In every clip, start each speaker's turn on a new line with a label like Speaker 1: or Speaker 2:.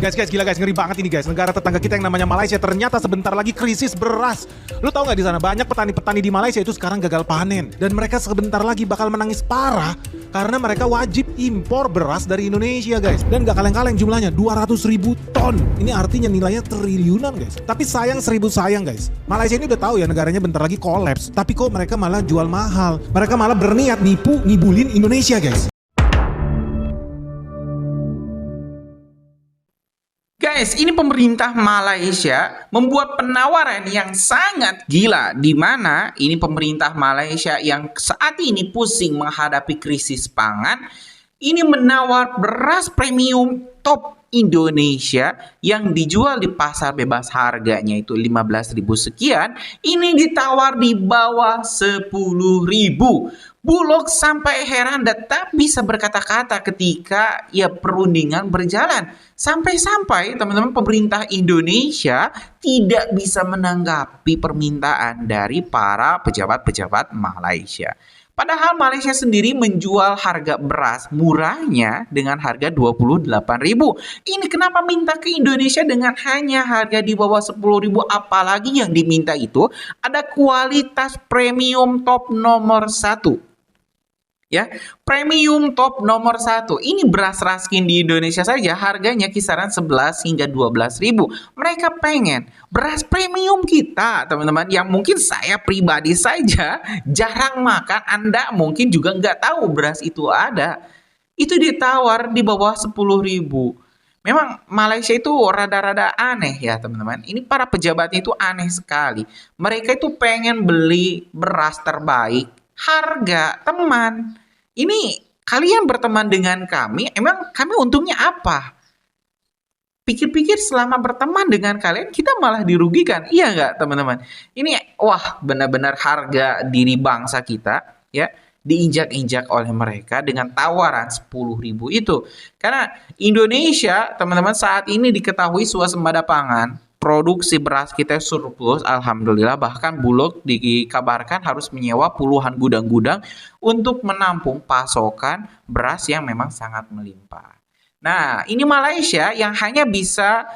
Speaker 1: Guys, gila guys, ngeri banget ini guys. Negara tetangga kita yang namanya Malaysia ternyata sebentar lagi krisis beras. Lu tahu nggak di sana banyak petani-petani di Malaysia itu sekarang gagal panen dan mereka sebentar lagi bakal menangis parah karena mereka wajib impor beras dari Indonesia guys. Dan gak kaleng-kaleng jumlahnya 200.000 ton. Ini artinya nilainya triliunan guys. Tapi sayang seribu sayang guys. Malaysia ini udah tahu ya negaranya bentar lagi kolaps. Tapi kok mereka malah jual mahal. Mereka malah berniat ngibulin Indonesia guys.
Speaker 2: Guys, ini pemerintah Malaysia membuat penawaran yang sangat gila, di mana ini pemerintah Malaysia yang saat ini pusing menghadapi krisis pangan, ini menawar beras premium top Indonesia yang dijual di pasar bebas harganya itu 15.000 sekian, ini ditawar di bawah 10.000. Bulog sampai heran dan tak bisa berkata-kata ketika ya perundingan berjalan. Sampai-sampai teman-teman pemerintah Indonesia tidak bisa menanggapi permintaan dari para pejabat-pejabat Malaysia. Padahal Malaysia sendiri menjual harga beras murahnya dengan harga 28.000. Ini kenapa minta ke Indonesia dengan hanya harga di bawah 10.000? Apalagi yang diminta itu ada kualitas premium top nomor 1. Ya, premium top nomor 1. Ini beras Raskin di Indonesia saja harganya kisaran 11 hingga 12.000. Mereka pengen beras premium kita, teman-teman, yang mungkin saya pribadi saja jarang makan. Anda mungkin juga nggak tahu beras itu ada. Itu ditawar di bawah 10.000. Memang Malaysia itu rada-rada aneh ya, teman-teman. Ini para pejabatnya itu aneh sekali. Mereka itu pengen beli beras terbaik, harga teman. Ini kalian berteman dengan kami, emang kami untungnya apa? Pikir-pikir selama berteman dengan kalian, kita malah dirugikan. Iya nggak, teman-teman? Ini, wah, benar-benar harga diri bangsa kita, ya, diinjak-injak oleh mereka dengan tawaran 10.000 itu. Karena Indonesia, teman-teman, saat ini diketahui swasembada pangan. Produksi beras kita surplus, alhamdulillah. Bahkan Bulog dikabarkan harus menyewa puluhan gudang-gudang untuk menampung pasokan beras yang memang sangat melimpah. Nah, ini Malaysia yang hanya bisa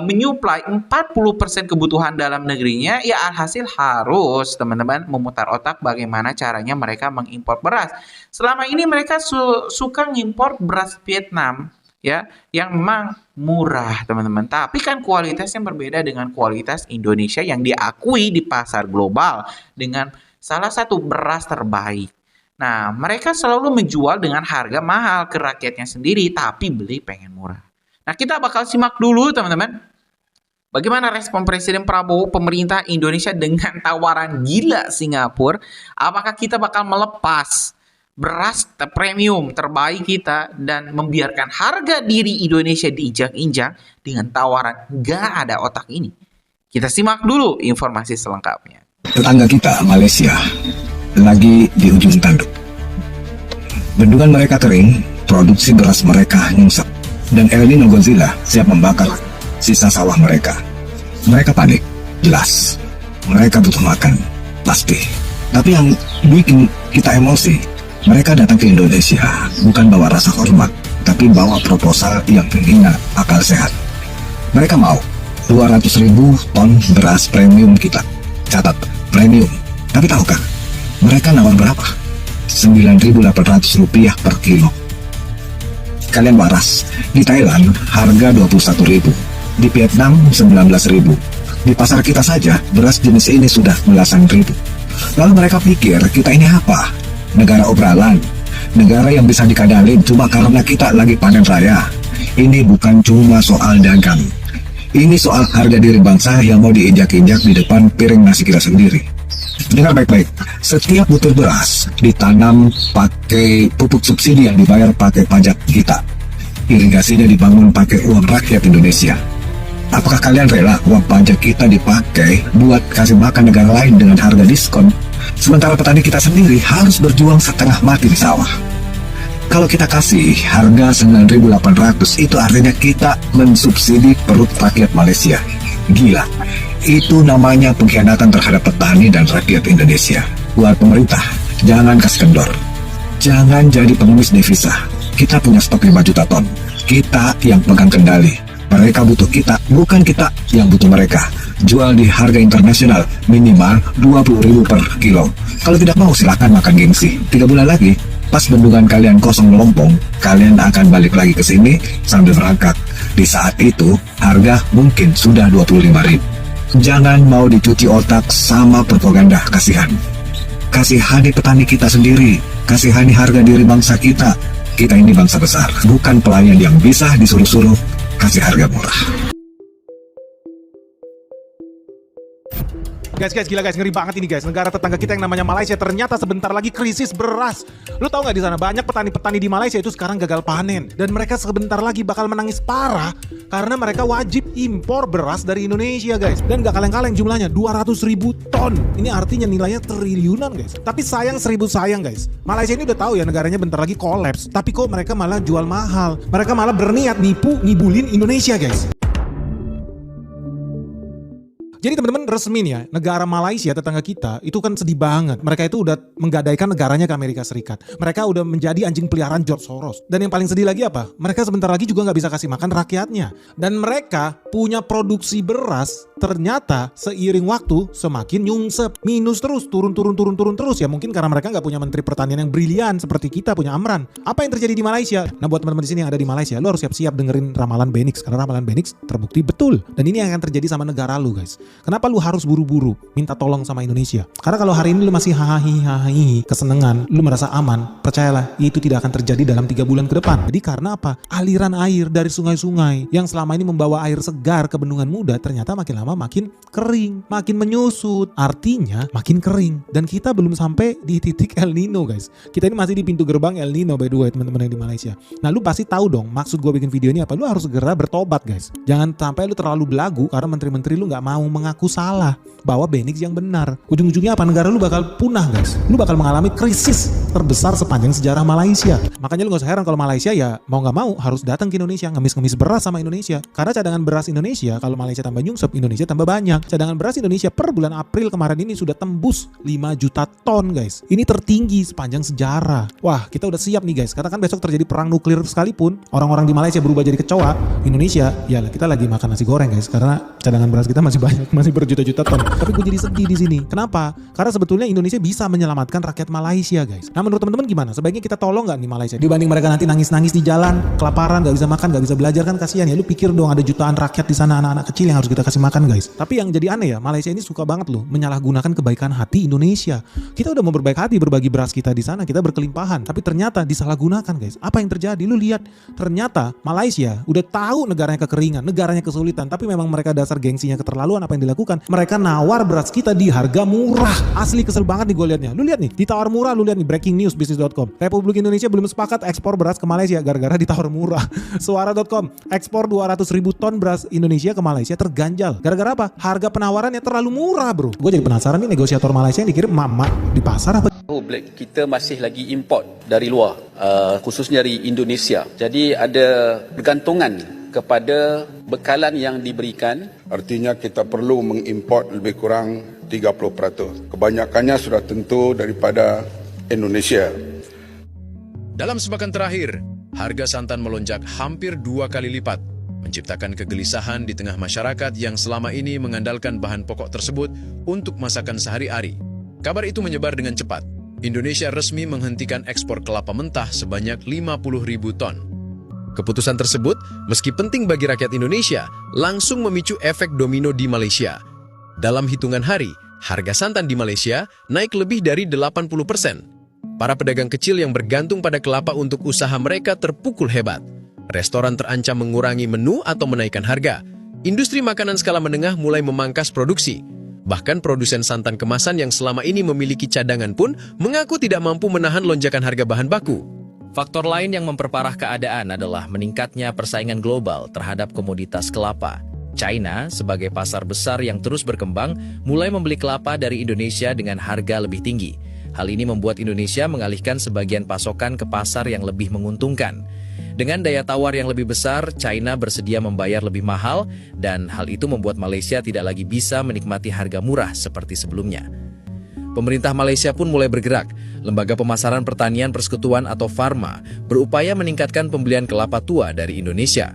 Speaker 2: menyuplai 40% kebutuhan dalam negerinya, ya alhasil harus teman-teman memutar otak bagaimana caranya mereka mengimpor beras. Selama ini mereka suka ngimpor beras Vietnam, ya, yang memang murah teman-teman, tapi kan kualitasnya berbeda dengan kualitas Indonesia yang diakui di pasar global dengan salah satu beras terbaik. Nah, mereka selalu menjual dengan harga mahal ke rakyatnya sendiri, tapi beli pengen murah. Nah, kita bakal simak dulu teman-teman, bagaimana respon Presiden Prabowo pemerintah Indonesia dengan tawaran gila Singapura. Apakah kita bakal melepas beras premium terbaik kita dan membiarkan harga diri Indonesia diinjak-injak dengan tawaran gak ada otak ini? Kita simak dulu informasi selengkapnya.
Speaker 3: Tetangga kita, Malaysia, lagi di ujung tanduk. Bendungan mereka kering, produksi beras mereka nyungsep, dan El Nino Godzilla siap membakar sisa sawah mereka. Mereka panik, jelas. Mereka butuh makan, pasti. Tapi yang bikin kita emosi, mereka datang ke Indonesia bukan bawa rasa hormat, tapi bawa proposal yang menghina akal sehat. Mereka mau 200.000 ton beras premium kita. Catat, premium. Tapi tahukah, mereka nawar berapa? 9.800 rupiah per kilo. Kalian waras, di Thailand harga 21.000, di Vietnam 19.000. Di pasar kita saja, beras jenis ini sudah belasan ribu. Lalu mereka pikir kita ini apa? Negara obrolan, negara yang bisa dikadalin cuma karena kita lagi panen raya. Ini bukan cuma soal dagang, ini soal harga diri bangsa yang mau diinjak-injak di depan piring nasi kita sendiri. Dengar baik-baik, setiap butir beras ditanam pakai pupuk subsidi yang dibayar pakai pajak kita. Irigasinya dibangun pakai uang rakyat Indonesia. Apakah kalian rela uang pajak kita dipakai buat kasih makan negara lain dengan harga diskon? Sementara petani kita sendiri harus berjuang setengah mati di sawah. Kalau kita kasih harga 9.800, itu artinya kita mensubsidi perut rakyat Malaysia. Gila, itu namanya pengkhianatan terhadap petani dan rakyat Indonesia. Buat pemerintah, jangan kasih kendor. Jangan jadi pengemis devisa. Kita punya stok 5 juta ton. Kita yang pegang kendali. Mereka butuh kita, bukan kita yang butuh mereka. Jual di harga internasional minimal 20.000 per kilo. Kalau tidak mau silahkan makan gengsi. 3 bulan lagi, pas bendungan kalian kosong melompong, kalian akan balik lagi ke sini sambil merangkak. Di saat itu, harga mungkin sudah 25.000. Jangan mau dicuci otak sama propaganda, kasihan. Kasihani petani kita sendiri, kasihani harga diri bangsa kita. Kita ini bangsa besar, bukan pelayan yang bisa disuruh-suruh kasih harga murah.
Speaker 1: Guys, gila guys, ngeri banget ini guys. Negara tetangga kita yang namanya Malaysia ternyata sebentar lagi krisis beras. Lu tahu nggak di sana banyak petani-petani di Malaysia itu sekarang gagal panen dan mereka sebentar lagi bakal menangis parah karena mereka wajib impor beras dari Indonesia guys. Dan gak kaleng-kaleng jumlahnya 200.000 ton. Ini artinya nilainya triliunan guys. Tapi sayang sayang guys. Malaysia ini udah tahu ya negaranya bentar lagi kolaps. Tapi kok mereka malah jual mahal. Mereka malah berniat ngibulin Indonesia guys. Jadi teman-teman resmi nih ya, negara Malaysia tetangga kita itu kan sedih banget. Mereka itu udah menggadaikan negaranya ke Amerika Serikat. Mereka udah menjadi anjing peliharaan George Soros. Dan yang paling sedih lagi apa? Mereka sebentar lagi juga nggak bisa kasih makan rakyatnya. Dan mereka punya produksi beras ternyata seiring waktu semakin nyungsep. Minus terus, turun terus. Ya mungkin karena mereka nggak punya menteri pertanian yang brilian seperti kita punya Amran. Apa yang terjadi di Malaysia? Nah buat teman-teman di sini yang ada di Malaysia, lo harus siap-siap dengerin ramalan Benix. Karena ramalan Benix terbukti betul. Dan ini yang akan terjadi sama negara lu guys. Kenapa lu harus buru-buru minta tolong sama Indonesia? Karena kalau hari ini lu masih hahaha kesenangan, lu merasa aman, percayalah itu tidak akan terjadi dalam 3 bulan ke depan. Jadi karena apa? Aliran air dari sungai-sungai yang selama ini membawa air segar ke bendungan muda ternyata makin lama makin kering, makin menyusut. Artinya makin kering. Dan kita belum sampai di titik El Nino guys. Kita ini masih di pintu gerbang El Nino by the way teman-teman yang di Malaysia. Nah lu pasti tahu dong maksud gue bikin video ini apa? Lu harus segera bertobat guys. Jangan sampai lu terlalu belagu karena menteri-menteri lu gak mau mengaku salah bahwa Benix yang benar. Ujung-ujungnya apa? Negara lu bakal punah guys. Lu bakal mengalami krisis terbesar sepanjang sejarah Malaysia. Makanya lu gak usah heran kalau Malaysia ya mau gak mau harus datang ke Indonesia ngemis-ngemis beras sama Indonesia. Karena cadangan beras Indonesia kalau Malaysia tambah nyungsep, Indonesia tambah banyak. Cadangan beras Indonesia per bulan April kemarin ini sudah tembus 5 juta ton guys. Ini tertinggi sepanjang sejarah. Wah kita udah siap nih guys. Karena kan besok terjadi perang nuklir sekalipun orang-orang di Malaysia berubah jadi kecoa, Indonesia ya kita lagi makan nasi goreng guys. Karena cadangan beras kita masih banyak, masih berjuta-juta ton. Tapi gue jadi sedih di sini. Kenapa? Karena sebetulnya Indonesia bisa menyelamatkan rakyat Malaysia guys. Nah menurut teman-teman gimana? Sebaiknya kita tolong nggak nih Malaysia dibanding mereka nanti nangis-nangis di jalan, kelaparan, nggak bisa makan, nggak bisa belajar kan kasihan ya. Lu pikir dong ada jutaan rakyat di sana anak-anak kecil yang harus kita kasih makan guys. Tapi yang jadi aneh ya Malaysia ini suka banget loh menyalahgunakan kebaikan hati Indonesia. Kita udah mau berbaik hati berbagi beras kita di sana, kita berkelimpahan, tapi ternyata disalahgunakan guys. Apa yang terjadi? Lu lihat ternyata Malaysia udah tahu negaranya kekeringan, negaranya kesulitan, tapi memang mereka dasar gengsinya keterlaluan. Apa yang dilakukan? Mereka nawar beras kita di harga murah. Asli kesel banget nih gue liatnya. Lu lihat nih, ditawar murah. Lu lihat nih breaking news bisnis.com. Republik Indonesia belum sepakat ekspor beras ke Malaysia gara-gara ditawar murah. Suara.com, ekspor 200.000 ton beras Indonesia ke Malaysia terganjal. Gara-gara apa? Harga penawarannya terlalu murah bro. Gue jadi penasaran nih negosiator Malaysia yang dikirim mama di pasar apa?
Speaker 4: Black kita masih lagi import dari luar, khususnya dari Indonesia. Jadi ada bergantungan kepada bekalan yang diberikan.
Speaker 5: Artinya kita perlu mengimport lebih kurang 30%. Kebanyakannya sudah tentu daripada Indonesia.
Speaker 6: Dalam sepekan terakhir, harga santan melonjak hampir 2 kali lipat, menciptakan kegelisahan di tengah masyarakat yang selama ini mengandalkan bahan pokok tersebut untuk masakan sehari-hari. Kabar itu menyebar dengan cepat. Indonesia resmi menghentikan ekspor kelapa mentah sebanyak 50.000 ton. Keputusan tersebut, meski penting bagi rakyat Indonesia, langsung memicu efek domino di Malaysia. Dalam hitungan hari, harga santan di Malaysia naik lebih dari 80%. Para pedagang kecil yang bergantung pada kelapa untuk usaha mereka terpukul hebat. Restoran terancam mengurangi menu atau menaikkan harga. Industri makanan skala menengah mulai memangkas produksi. Bahkan produsen santan kemasan yang selama ini memiliki cadangan pun mengaku tidak mampu menahan lonjakan harga bahan baku.
Speaker 7: Faktor lain yang memperparah keadaan adalah meningkatnya persaingan global terhadap komoditas kelapa. China, sebagai pasar besar yang terus berkembang, mulai membeli kelapa dari Indonesia dengan harga lebih tinggi. Hal ini membuat Indonesia mengalihkan sebagian pasokan ke pasar yang lebih menguntungkan. Dengan daya tawar yang lebih besar, China bersedia membayar lebih mahal, dan hal itu membuat Malaysia tidak lagi bisa menikmati harga murah seperti sebelumnya. Pemerintah Malaysia pun mulai bergerak. Lembaga Pemasaran Pertanian Persekutuan atau Farma berupaya meningkatkan pembelian kelapa tua dari Indonesia.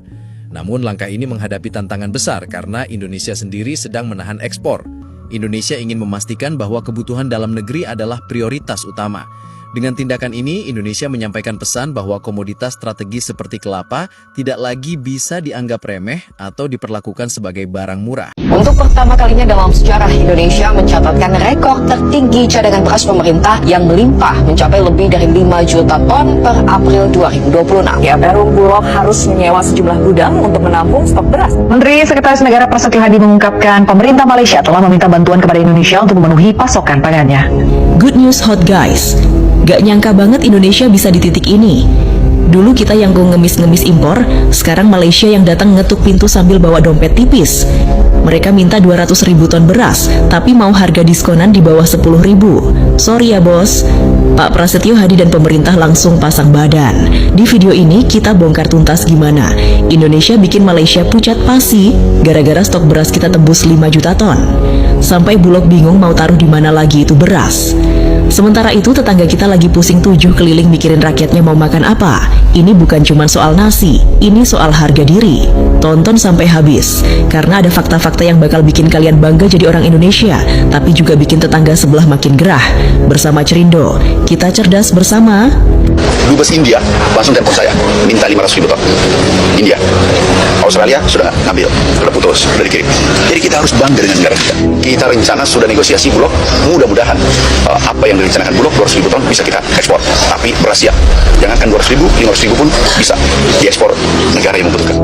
Speaker 7: Namun langkah ini menghadapi tantangan besar karena Indonesia sendiri sedang menahan ekspor. Indonesia ingin memastikan bahwa kebutuhan dalam negeri adalah prioritas utama. Dengan tindakan ini, Indonesia menyampaikan pesan bahwa komoditas strategis seperti kelapa tidak lagi bisa dianggap remeh atau diperlakukan sebagai barang murah.
Speaker 8: Untuk pertama kalinya dalam sejarah, Indonesia mencatatkan rekor tertinggi cadangan beras pemerintah yang melimpah mencapai lebih dari 5 juta ton per April 2026. Ya, Perum Bulog harus menyewa sejumlah gudang untuk menampung stok beras. Menteri Sekretaris Negara Prasetyo Hadi mengungkapkan pemerintah Malaysia telah meminta bantuan kepada Indonesia untuk memenuhi pasokan pangannya.
Speaker 9: Good news hot guys. Gak nyangka banget Indonesia bisa di titik ini. Dulu kita yang ngemis-ngemis impor, sekarang Malaysia yang datang ngetuk pintu sambil bawa dompet tipis. Mereka minta 200.000 ton beras, tapi mau harga diskonan di bawah 10.000. Sorry ya bos. Pak Prasetyo Hadi dan pemerintah langsung pasang badan. Di video ini kita bongkar tuntas gimana Indonesia bikin Malaysia pucat pasi gara-gara stok beras kita tembus 5 juta ton. Sampai Bulog bingung mau taruh di mana lagi itu beras. Sementara itu tetangga kita lagi pusing 7 keliling mikirin rakyatnya mau makan apa. Ini bukan cuma soal nasi, ini soal harga diri. Tonton sampai habis, karena ada fakta-fakta yang bakal bikin kalian bangga jadi orang Indonesia, tapi juga bikin tetangga sebelah makin gerah. Bersama Cerindo, kita cerdas bersama.
Speaker 10: Dubes India langsung telepon saya, minta 500.000 ton. India, Australia sudah ngambil, sudah putus, sudah dikirim. Jadi kita harus bangga dengan negara kita. Kita rencana sudah negosiasi Bulog, mudah-mudahan apa yang direncanakan Bulog 200.000 ton bisa kita ekspor. Tapi beras siap, jangankan 200.000, 500.000 pun bisa diekspor negara yang membutuhkan.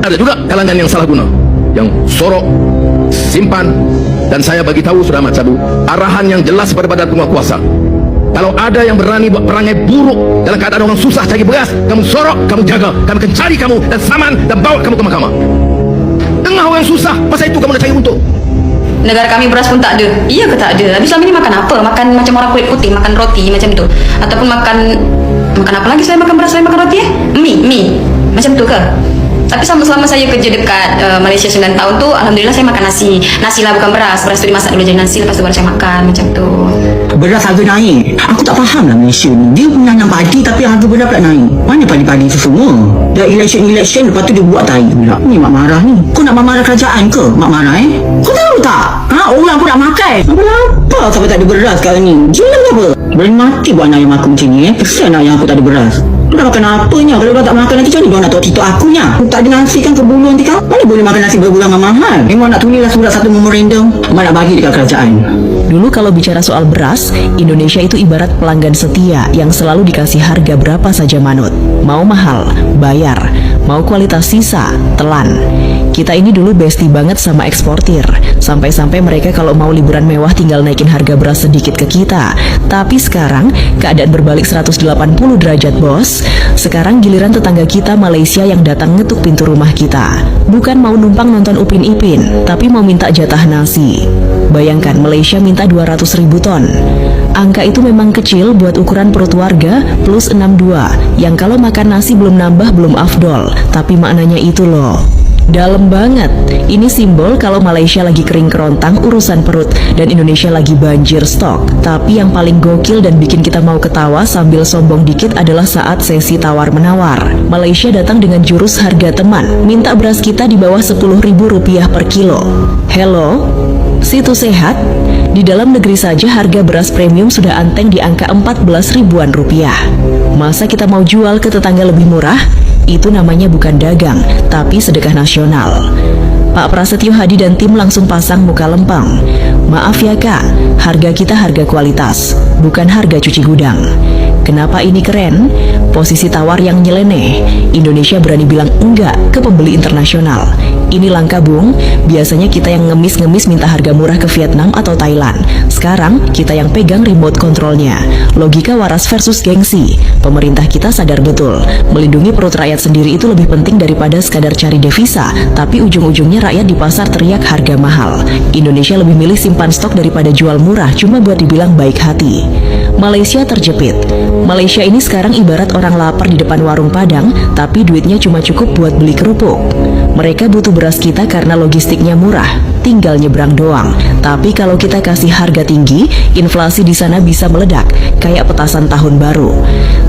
Speaker 11: Ada juga kalangan yang salah guna, yang sorok, simpan, dan saya bagi tahu sudah amat sabu arahan yang jelas pada badan penguasa. Kalau ada yang berani buat perangai buruk dalam keadaan orang susah cari beras, kamu sorok, kamu jaga, kami akan cari kamu dan saman dan bawa kamu ke mahkamah. Tengah orang susah, masa itu kamu nak cari untung?
Speaker 12: Negara kami beras pun tak ada. Iya ke tak ada? Habis selama ini makan apa? Makan macam orang kulit putih, makan roti macam tu. Ataupun makan apa lagi selain makan beras, selain makan roti mie. Macam tu ke? Tapi selama saya kerja dekat Malaysia 9 tahun tu, alhamdulillah saya makan nasi. Nasi lah bukan beras. Beras tu dimasak dulu jadi nasi, lepas tu baru saya makan macam tu.
Speaker 13: Beras harga naik. Aku tak faham lah Malaysia ni. Dia menanam padi tapi harga beras pula naik. Mana padi-padi tu semua? Dah election lepas tu dia buat tahi pula. Ni mak marah ni. Kau nak marah kerajaan ke? Mak marah Kau tahu tak? Orang pun nak makan. Apa sampai tak ada beras sekarang ni? Gila ke apa? Boleh mati buat anak yang aku macam ni Kesian anak yang aku tak ada beras. Kau nak makan apanya? Kalau dia tak makan nanti macam mana dia nak tahu titok akunya? Tak ada nasi kan ke bulu nanti kan? Mana boleh makan nasi berbulan mahal? Memang nak tulislah surat satu memorandum. Mak nak bagi dekat kerajaan.
Speaker 9: Dulu kalau bicara soal beras, Indonesia itu ibarat pelanggan setia yang selalu dikasih harga berapa saja manut. Mau mahal, bayar. Mau kualitas sisa, telan. Kita ini dulu bestie banget sama eksportir. Sampai-sampai mereka kalau mau liburan mewah tinggal naikin harga beras sedikit ke kita. Tapi sekarang keadaan berbalik 180 derajat bos. Sekarang giliran tetangga kita Malaysia yang datang ngetuk pintu rumah kita. Bukan mau numpang nonton Upin Ipin, tapi mau minta jatah nasi. Bayangkan Malaysia minta 200.000 ton. Angka itu memang kecil buat ukuran perut warga plus 62, yang kalau makan nasi belum nambah belum afdol. Tapi maknanya itu loh. Dalam banget. Ini simbol kalau Malaysia lagi kering kerontang urusan perut dan Indonesia lagi banjir stok. Tapi yang paling gokil dan bikin kita mau ketawa sambil sombong dikit adalah saat sesi tawar-menawar. Malaysia datang dengan jurus harga teman, minta beras kita di bawah Rp10.000 per kilo. Hello? Situ sehat? Di dalam negeri saja harga beras premium sudah anteng di angka 14 ribuan rupiah. Masa kita mau jual ke tetangga lebih murah? Itu namanya bukan dagang, tapi sedekah nasional. Pak Prasetyo Hadi dan tim langsung pasang muka lempeng. Maaf ya kak, harga kita harga kualitas, bukan harga cuci gudang. Kenapa ini keren? Posisi tawar yang nyeleneh. Indonesia berani bilang enggak ke pembeli internasional. Ini langka bung, biasanya kita yang ngemis-ngemis minta harga murah ke Vietnam atau Thailand. Sekarang kita yang pegang remote kontrolnya. Logika waras versus gengsi. Pemerintah kita sadar betul, melindungi perut rakyat sendiri itu lebih penting daripada sekadar cari devisa. Tapi ujung-ujungnya rakyat di pasar teriak harga mahal. Indonesia lebih milih simpan stok daripada jual murah cuma buat dibilang baik hati. Malaysia terjepit. Malaysia ini sekarang ibarat orang lapar di depan warung Padang, tapi duitnya cuma cukup buat beli kerupuk. Mereka butuh beras kita karena logistiknya murah. tinggal nyebrang doang. Tapi kalau kita kasih harga tinggi, inflasi di sana bisa meledak, kayak petasan tahun baru.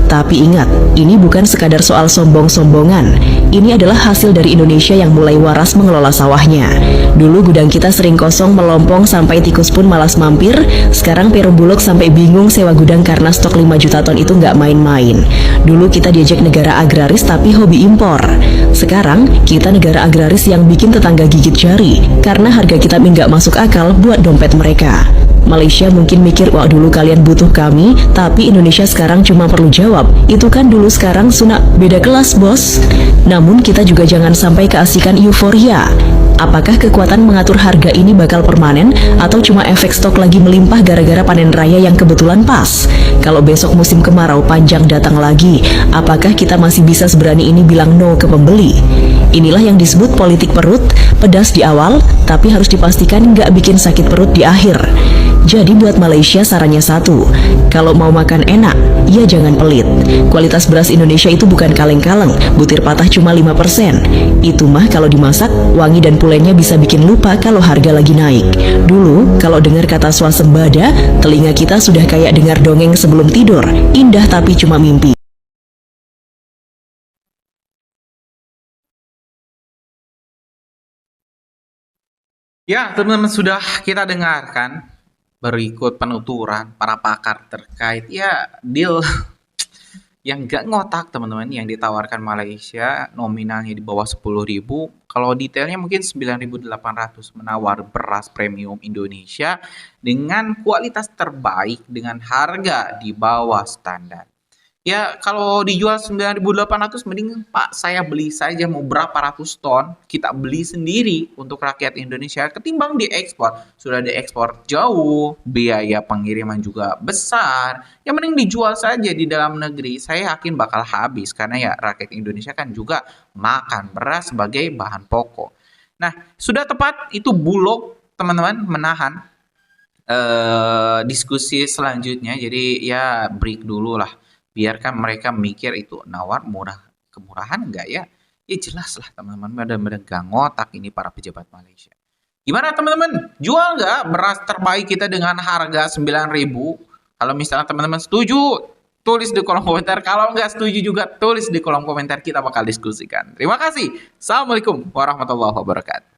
Speaker 9: Tapi ingat, ini bukan sekadar soal sombong-sombongan. Ini adalah hasil dari Indonesia yang mulai waras mengelola sawahnya. Dulu gudang kita sering kosong melompong sampai tikus pun malas mampir. Sekarang Perum Bulog sampai bingung sewa gudang karena stok 5 juta ton itu nggak main-main. Dulu kita diajak negara agraris tapi hobi impor. Sekarang kita negara agraris yang bikin tetangga gigit jari karena harga kita nggak masuk akal buat dompet mereka. Malaysia mungkin mikir, wah dulu kalian butuh kami, tapi Indonesia sekarang cuma perlu jawab, itu kan dulu sekarang sunak beda kelas bos. Namun kita juga jangan sampai keasikan euforia. Apakah kekuatan mengatur harga ini bakal permanen atau cuma efek stok lagi melimpah gara-gara panen raya yang kebetulan pas? Kalau besok musim kemarau panjang datang lagi, apakah kita masih bisa seberani ini bilang no ke pembeli? Inilah yang disebut politik perut, pedas di awal, tapi harus dipastikan nggak bikin sakit perut di akhir. Jadi buat Malaysia sarannya satu, kalau mau makan enak, ya jangan pelit. Kualitas beras Indonesia itu bukan kaleng-kaleng, butir patah cuma 5%. Itu mah kalau dimasak, wangi dan pulennya bisa bikin lupa kalau harga lagi naik. Dulu, kalau dengar kata swasembada, telinga kita sudah kayak dengar dongeng sebelum tidur. Indah tapi cuma mimpi.
Speaker 2: Ya, teman-teman, sudah kita dengarkan berikut penuturan para pakar terkait deal yang gak ngotak teman-teman yang ditawarkan Malaysia, nominalnya di bawah 10.000, kalau detailnya mungkin 9.800, menawar beras premium Indonesia dengan kualitas terbaik dengan harga di bawah standar. Ya, kalau dijual 9.800 mending Pak saya beli saja, mau berapa ratus ton kita beli sendiri untuk rakyat Indonesia ketimbang diekspor. Sudah diekspor jauh, biaya pengiriman juga besar. Yang mending dijual saja di dalam negeri. Saya yakin bakal habis karena ya rakyat Indonesia kan juga makan beras sebagai bahan pokok. Nah, sudah tepat itu Bulog teman-teman menahan diskusi selanjutnya. Jadi ya break dulu lah. Biarkan mereka mikir itu nawar murah, kemurahan enggak ya? Ya jelas lah teman-teman, benar-benar gak ngotak ini para pejabat Malaysia. Gimana teman-teman? Jual nggak beras terbaik kita dengan harga 9.000? Kalau misalnya teman-teman setuju, tulis di kolom komentar. Kalau nggak setuju juga tulis di kolom komentar, kita bakal diskusikan. Terima kasih. Assalamualaikum warahmatullahi wabarakatuh.